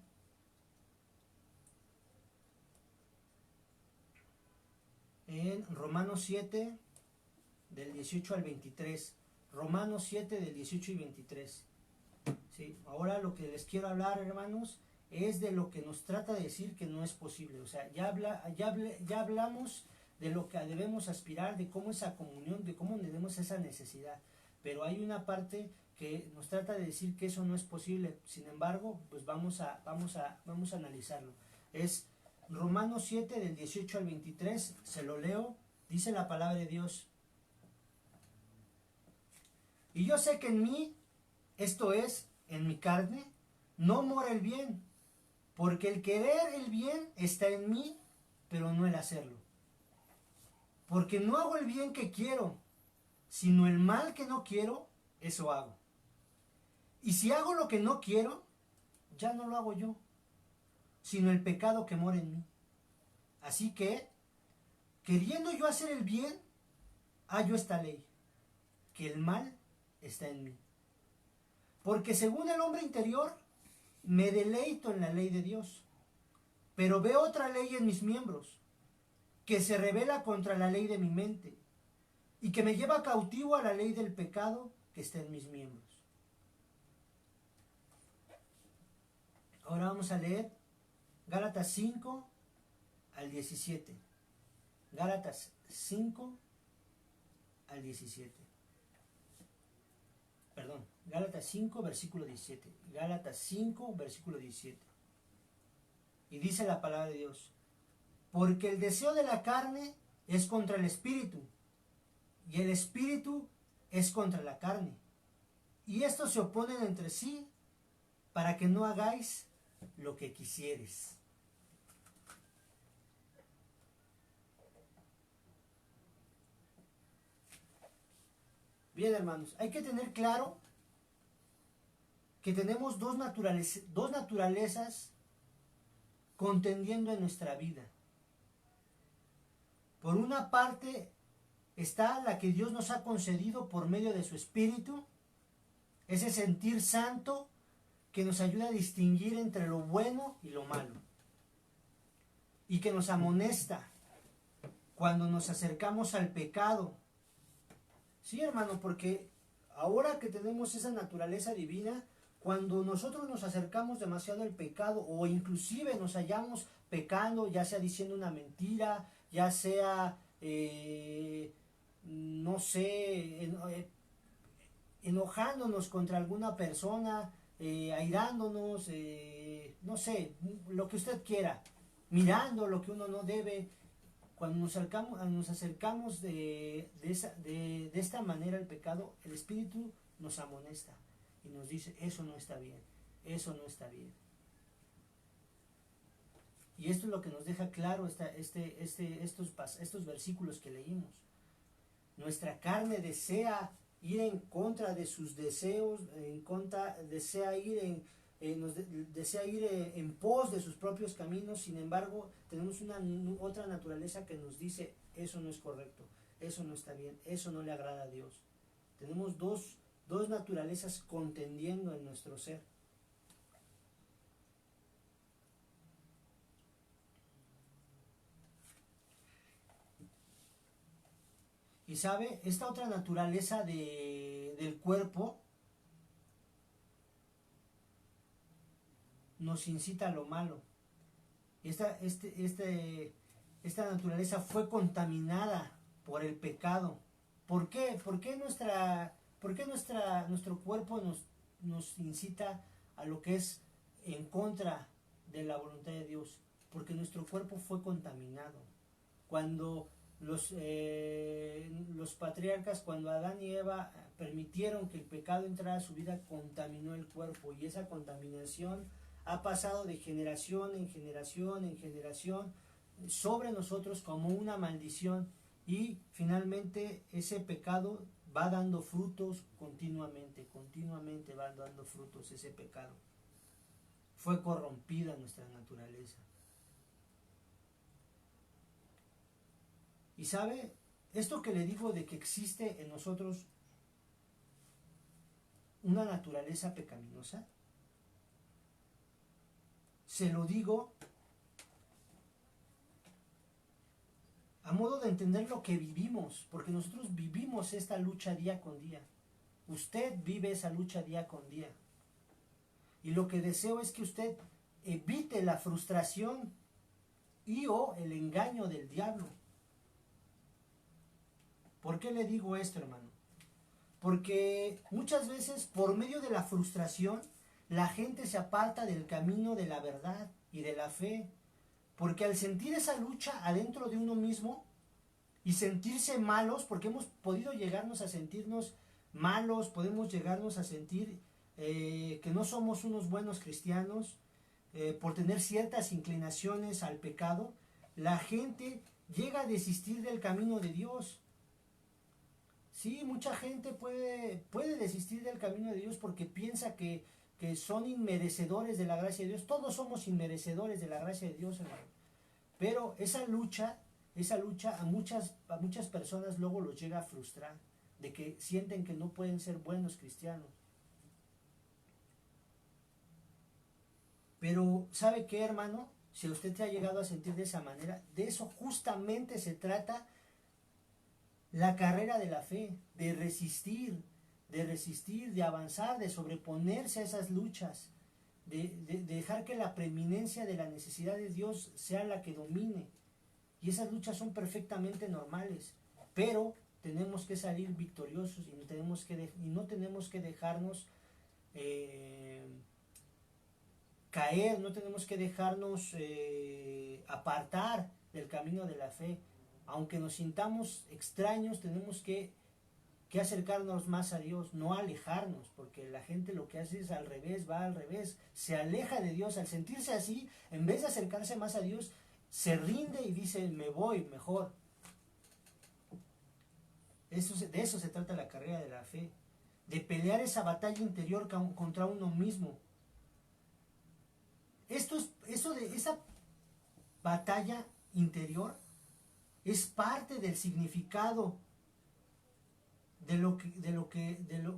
A: en Romanos 7 del 18 al 23. Romanos 7 del 18 y 23. ¿Sí? Ahora lo que les quiero hablar, hermanos, es de lo que nos trata de decir que no es posible. O sea, ya hablamos de lo que debemos aspirar, de cómo esa comunión, de cómo tenemos esa necesidad. Pero hay una parte que nos trata de decir que eso no es posible. Sin embargo, pues vamos a analizarlo. Es Romanos 7 del 18 al 23, se lo leo, dice la palabra de Dios. Y yo sé que en mí, esto es, en mi carne, no mora el bien, porque el querer el bien está en mí, pero no el hacerlo. Porque no hago el bien que quiero, sino el mal que no quiero, eso hago. Y si hago lo que no quiero, ya no lo hago yo, sino el pecado que mora en mí. Así que, queriendo yo hacer el bien, hallo esta ley, que el mal está en mí. Porque según el hombre interior, me deleito en la ley de Dios, pero veo otra ley en mis miembros, que se rebela contra la ley de mi mente, y que me lleva cautivo a la ley del pecado que está en mis miembros. Ahora vamos a leer Gálatas 5 al 17. Gálatas 5 al 17. Perdón, Gálatas 5, versículo 17. Gálatas 5, versículo 17. Y dice la palabra de Dios: porque el deseo de la carne es contra el espíritu, y el espíritu es contra la carne. Y estos se oponen entre sí para que no hagáis lo que quisieres. Bien, hermanos, hay que tener claro que tenemos dos naturalezas contendiendo en nuestra vida. Por una parte está la que Dios nos ha concedido por medio de su Espíritu, ese sentir santo que nos ayuda a distinguir entre lo bueno y lo malo, y que nos amonesta cuando nos acercamos al pecado. Sí, hermano, porque ahora que tenemos esa naturaleza divina, cuando nosotros nos acercamos demasiado al pecado, o inclusive nos hallamos pecando, ya sea diciendo una mentira, ya sea, no sé, enojándonos contra alguna persona, airándonos, no sé, lo que usted quiera, mirando lo que uno no debe. Cuando nos acercamos de esta manera al pecado, el Espíritu nos amonesta y nos dice, eso no está bien, eso no está bien. Y esto es lo que nos deja claro estos versículos que leímos. Nuestra carne desea ir en contra de sus deseos, desea ir en pos de sus propios caminos. Sin embargo, tenemos otra naturaleza que nos dice, eso no es correcto, eso no está bien, eso no le agrada a Dios. Tenemos dos naturalezas contendiendo en nuestro ser. Y sabe, esta otra naturaleza del cuerpo nos incita a lo malo. Esta naturaleza fue contaminada por el pecado. ¿Por qué? ¿Por qué nuestro cuerpo nos incita a lo que es en contra de la voluntad de Dios? Porque nuestro cuerpo fue contaminado. Cuando los patriarcas, cuando Adán y Eva permitieron que el pecado entrara a su vida, contaminó el cuerpo, y esa contaminación ha pasado de generación en generación en generación sobre nosotros como una maldición, y finalmente ese pecado va dando frutos continuamente va dando frutos. Ese pecado fue corrompida nuestra naturaleza. Y sabe, esto que le digo de que existe en nosotros una naturaleza pecaminosa, se lo digo a modo de entender lo que vivimos, porque nosotros vivimos esta lucha día con día. Usted vive esa lucha día con día. Y lo que deseo es que usted evite la frustración y o el engaño del diablo. ¿Por qué le digo esto, hermano? Porque muchas veces por medio de la frustración la gente se aparta del camino de la verdad y de la fe. Porque al sentir esa lucha adentro de uno mismo y sentirse malos, porque hemos podido llegarnos a sentirnos malos, podemos llegarnos a sentir que no somos unos buenos cristianos, por tener ciertas inclinaciones al pecado, la gente llega a desistir del camino de Dios. Sí, mucha gente puede desistir del camino de Dios porque piensa que son inmerecedores de la gracia de Dios. Todos somos inmerecedores de la gracia de Dios, hermano. Pero esa lucha a muchas personas luego los llega a frustrar, de que sienten que no pueden ser buenos cristianos. Pero, ¿sabe qué, hermano? Si usted se ha llegado a sentir de esa manera, de eso justamente se trata la carrera de la fe, de resistir, de avanzar, de sobreponerse a esas luchas, de dejar que la preeminencia de la necesidad de Dios sea la que domine. Y esas luchas son perfectamente normales, pero tenemos que salir victoriosos y no tenemos que dejarnos caer, no tenemos que dejarnos apartar del camino de la fe. Aunque nos sintamos extraños, tenemos que que acercarnos más a Dios, no alejarnos, porque la gente lo que hace es al revés, va al revés, se aleja de Dios. Al sentirse así, en vez de acercarse más a Dios, se rinde y dice, me voy mejor. De eso se trata la carrera de la fe, de pelear esa batalla interior contra uno mismo. Esa batalla interior es parte del significado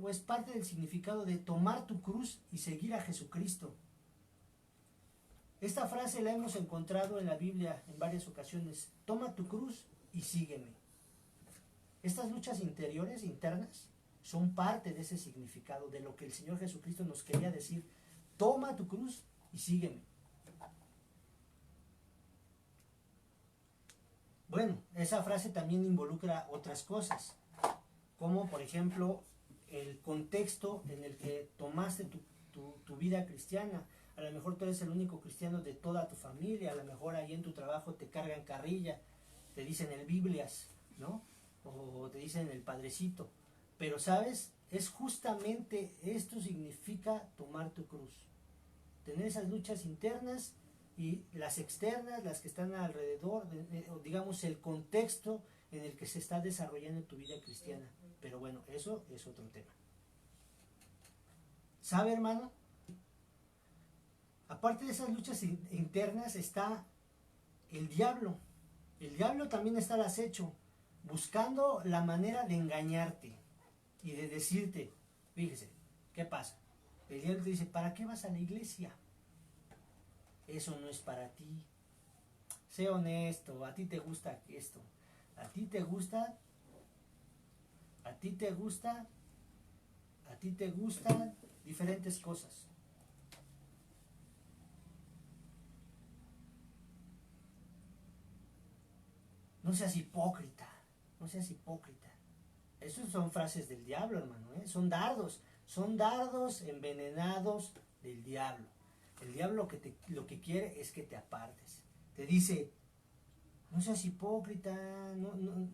A: es parte del significado de tomar tu cruz y seguir a Jesucristo. Esta frase la hemos encontrado en la Biblia en varias ocasiones. Toma tu cruz y sígueme. Estas luchas interiores, internas, son parte de ese significado, de lo que el Señor Jesucristo nos quería decir. Toma tu cruz y sígueme. Bueno, esa frase también involucra otras cosas, como por ejemplo el contexto en el que tomaste tu vida cristiana. A lo mejor tú eres el único cristiano de toda tu familia, a lo mejor ahí en tu trabajo te cargan carrilla, te dicen el Biblias, ¿no? O te dicen el Padrecito. Pero sabes, es justamente esto significa tomar tu cruz. Tener esas luchas internas y las externas, las que están alrededor, digamos el contexto en el que se está desarrollando tu vida cristiana. Pero bueno, eso es otro tema. ¿Sabe, hermano? Aparte de esas luchas internas está el diablo. El diablo también está al acecho, buscando la manera de engañarte y de decirte, fíjese, ¿qué pasa? El diablo te dice, ¿para qué vas a la iglesia? Eso no es para ti. Sé honesto, a ti te gusta esto, a ti te gusta, a ti te gusta, a ti te gustan diferentes cosas. No seas hipócrita, no seas hipócrita. Esas son frases del diablo, hermano, ¿eh? Son dardos envenenados del diablo. El diablo lo que quiere es que te apartes. Te dice, no seas hipócrita, no.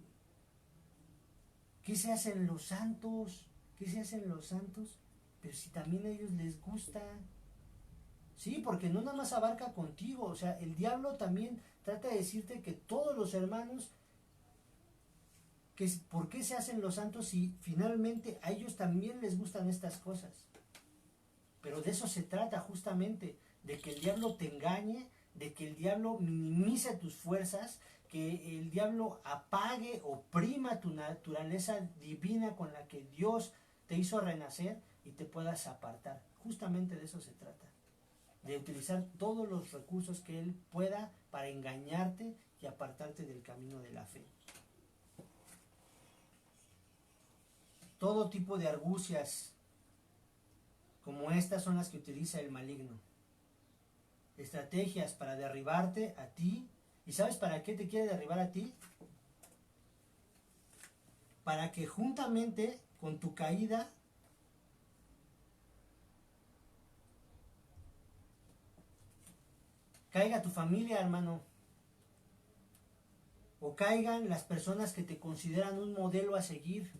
A: ¿Qué se hacen los santos? ¿Qué se hacen los santos? Pero si también a ellos les gusta. Sí, porque no nada más abarca contigo. O sea, el diablo también trata de decirte que todos los hermanos, ¿por qué se hacen los santos si finalmente a ellos también les gustan estas cosas? Pero de eso se trata justamente, de que el diablo te engañe, de que el diablo minimice tus fuerzas, que el diablo apague, oprima tu naturaleza divina con la que Dios te hizo renacer y te puedas apartar. Justamente de eso se trata, de utilizar todos los recursos que Él pueda para engañarte y apartarte del camino de la fe. Todo tipo de argucias como estas son las que utiliza el maligno. Estrategias para derribarte a ti. ¿Y sabes para qué te quiere derribar a ti? Para que juntamente con tu caída caiga tu familia, hermano. O caigan las personas que te consideran un modelo a seguir.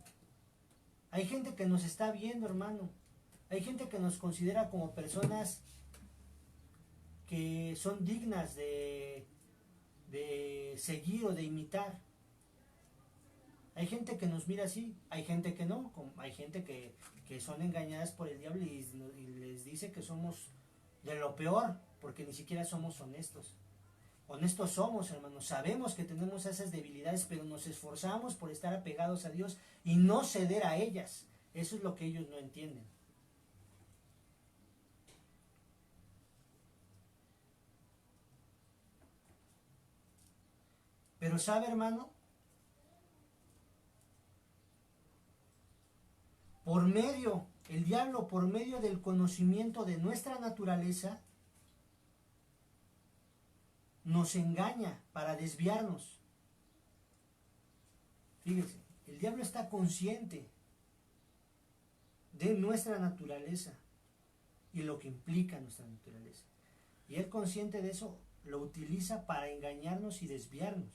A: Hay gente que nos está viendo, hermano. Hay gente que nos considera como personas que son dignas de seguir o de imitar. Hay gente que nos mira así, hay gente que no, hay gente que son engañadas por el diablo y les dice que somos de lo peor, porque ni siquiera somos honestos. Honestos somos, hermanos, sabemos que tenemos esas debilidades, pero nos esforzamos por estar apegados a Dios y no ceder a ellas. Eso es lo que ellos no entienden. Pero ¿sabe, hermano? El diablo por medio del conocimiento de nuestra naturaleza, nos engaña para desviarnos. Fíjense, el diablo está consciente de nuestra naturaleza y lo que implica nuestra naturaleza. Y él, consciente de eso, lo utiliza para engañarnos y desviarnos.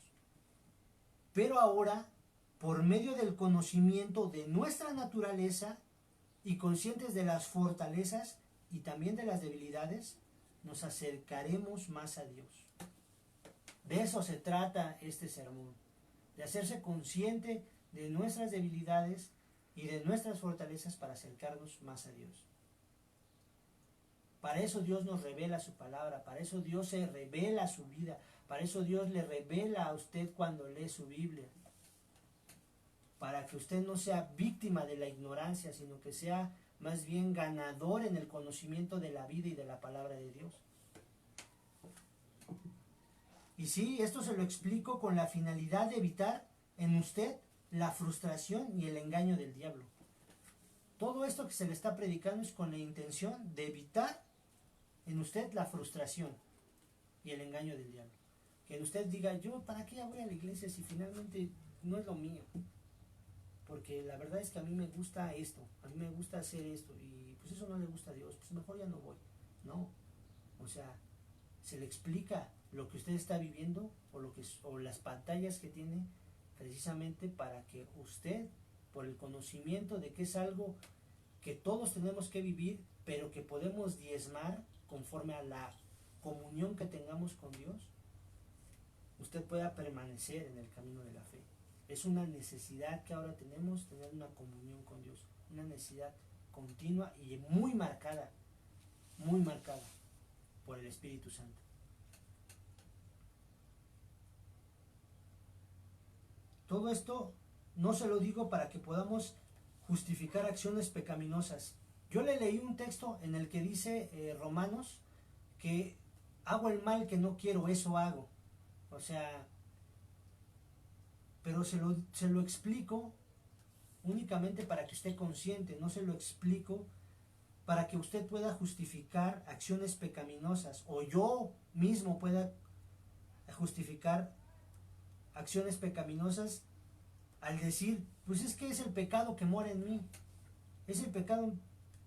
A: Pero ahora por medio del conocimiento de nuestra naturaleza y conscientes de las fortalezas y también de las debilidades, nos acercaremos más a Dios. De eso se trata este sermón, de hacerse consciente de nuestras debilidades y de nuestras fortalezas para acercarnos más a Dios. Para eso Dios nos revela su palabra, para eso Dios se revela su vida, para eso Dios le revela a usted cuando lee su Biblia. Para que usted no sea víctima de la ignorancia, sino que sea más bien ganador en el conocimiento de la vida y de la palabra de Dios. Y sí, esto se lo explico con la finalidad de evitar en usted la frustración y el engaño del diablo. Todo esto que se le está predicando es con la intención de evitar en usted la frustración y el engaño del diablo. Que en usted diga, yo, ¿para qué voy a la iglesia si finalmente no es lo mío? Porque la verdad es que a mí me gusta esto, a mí me gusta hacer esto, y pues eso no le gusta a Dios, pues mejor ya no voy. No, o sea, se le explica lo que usted está viviendo o las pantallas que tiene precisamente para que usted, por el conocimiento de que es algo que todos tenemos que vivir, pero que podemos diezmar conforme a la comunión que tengamos con Dios, usted pueda permanecer en el camino de la fe. Es una necesidad que ahora tenemos, tener una comunión con Dios, una necesidad continua y muy marcada por el Espíritu Santo. Todo esto no se lo digo para que podamos justificar acciones pecaminosas. Yo le leí un texto en el que dice Romanos que hago el mal que no quiero, eso hago. O sea, pero se lo explico únicamente para que esté consciente, no se lo explico para que usted pueda justificar acciones pecaminosas o yo mismo pueda justificar acciones pecaminosas al decir, pues es que es el pecado que mora en mí, es el pecado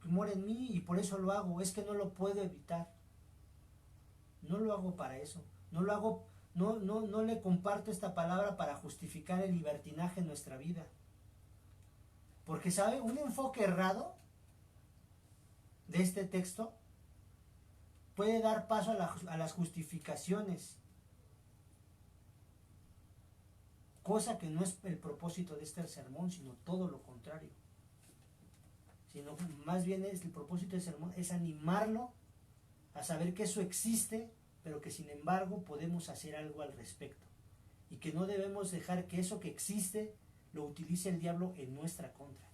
A: que mora en mí y por eso lo hago, es que no lo puedo evitar. No lo hago para eso, no lo hago. No le comparto esta palabra para justificar el libertinaje en nuestra vida. Porque, ¿sabe? Un enfoque errado de este texto puede dar paso a las justificaciones. Cosa que no es el propósito de este sermón, sino todo lo contrario. Sino más bien el propósito del sermón es animarlo a saber que eso existe, pero que sin embargo podemos hacer algo al respecto y que no debemos dejar que eso que existe lo utilice el diablo en nuestra contra.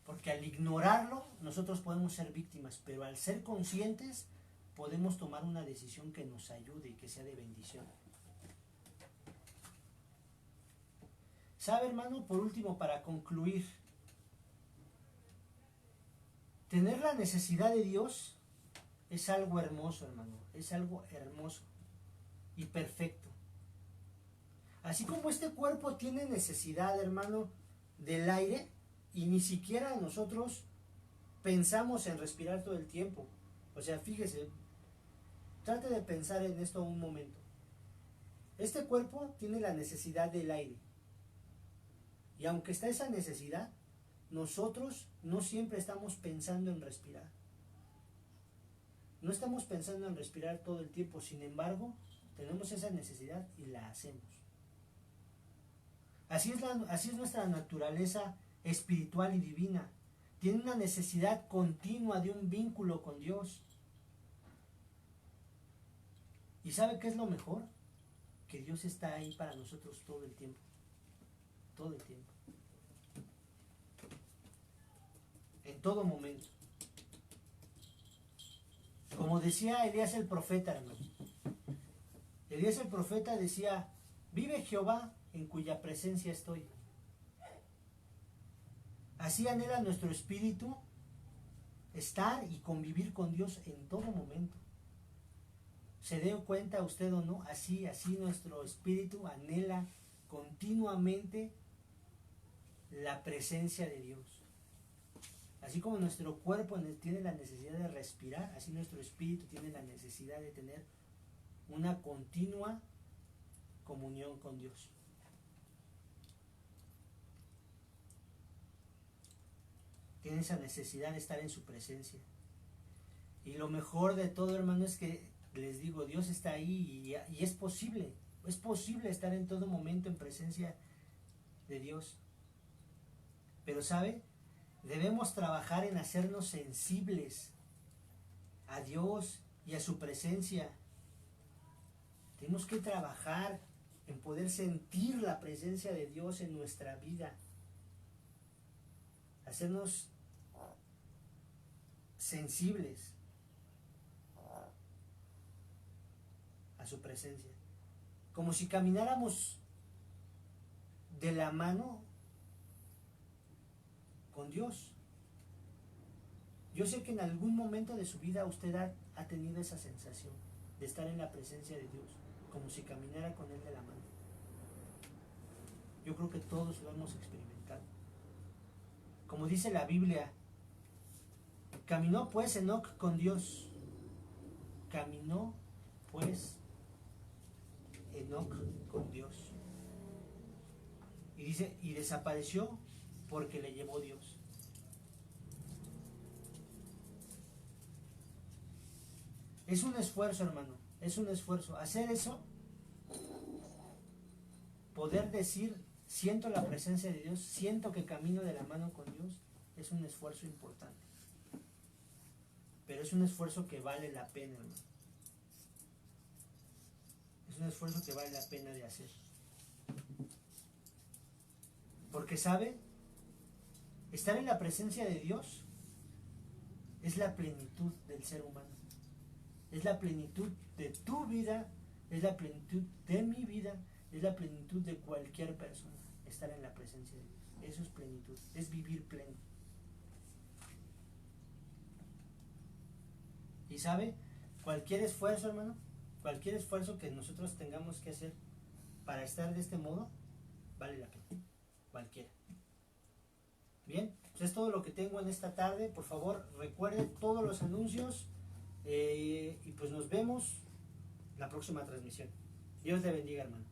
A: Porque al ignorarlo nosotros podemos ser víctimas, pero al ser conscientes podemos tomar una decisión que nos ayude y que sea de bendición. ¿Sabe, hermano? Por último, para concluir, tener la necesidad de Dios es algo hermoso, hermano. Es algo hermoso y perfecto. Así como este cuerpo tiene necesidad, hermano, del aire, y ni siquiera nosotros pensamos en respirar todo el tiempo. O sea, fíjese, trate de pensar en esto un momento. Este cuerpo tiene la necesidad del aire. Y aunque está esa necesidad, nosotros no siempre estamos pensando en respirar. No estamos pensando en respirar todo el tiempo, sin embargo, tenemos esa necesidad y la hacemos. Así es nuestra naturaleza espiritual y divina. Tiene una necesidad continua de un vínculo con Dios. ¿Y sabe qué es lo mejor? Que Dios está ahí para nosotros todo el tiempo. Todo el tiempo. En todo momento. Como decía Elías el profeta, hermano. Elías el profeta decía, vive Jehová en cuya presencia estoy. Así anhela nuestro espíritu estar y convivir con Dios en todo momento. ¿Se dio cuenta usted o no? Así nuestro espíritu anhela continuamente la presencia de Dios. Así como nuestro cuerpo tiene la necesidad de respirar, así nuestro espíritu tiene la necesidad de tener una continua comunión con Dios. Tienen esa necesidad de estar en su presencia. Y lo mejor de todo, hermano, es que les digo, Dios está ahí y es posible estar en todo momento en presencia de Dios. Pero ¿sabe? Debemos trabajar en hacernos sensibles a Dios y a su presencia. Tenemos que trabajar en poder sentir la presencia de Dios en nuestra vida. Hacernos sensibles a su presencia. Como si camináramos de la mano con Dios. Yo sé que en algún momento de su vida usted ha tenido esa sensación de estar en la presencia de Dios, como si caminara con Él de la mano. Yo creo que todos lo hemos experimentado. Como dice la Biblia, caminó pues Enoc con Dios. Caminó pues Enoc con Dios. Y dice, y desapareció porque le llevó Dios. Es un esfuerzo, hermano, es un esfuerzo. Hacer eso, poder decir, siento la presencia de Dios, siento que camino de la mano con Dios, es un esfuerzo importante. Pero es un esfuerzo que vale la pena, hermano. Es un esfuerzo que vale la pena de hacer. Porque, ¿sabe? Estar en la presencia de Dios es la plenitud del ser humano. Es la plenitud de tu vida, es la plenitud de mi vida, es la plenitud de cualquier persona. Estar en la presencia de Dios. Eso es plenitud, es vivir pleno. Y ¿sabe? Cualquier esfuerzo, hermano, cualquier esfuerzo que nosotros tengamos que hacer para estar de este modo, vale la pena. Cualquiera. Bien, pues es todo lo que tengo en esta tarde. Por favor, recuerde todos los anuncios y pues nos vemos la próxima transmisión. Dios te bendiga, hermano.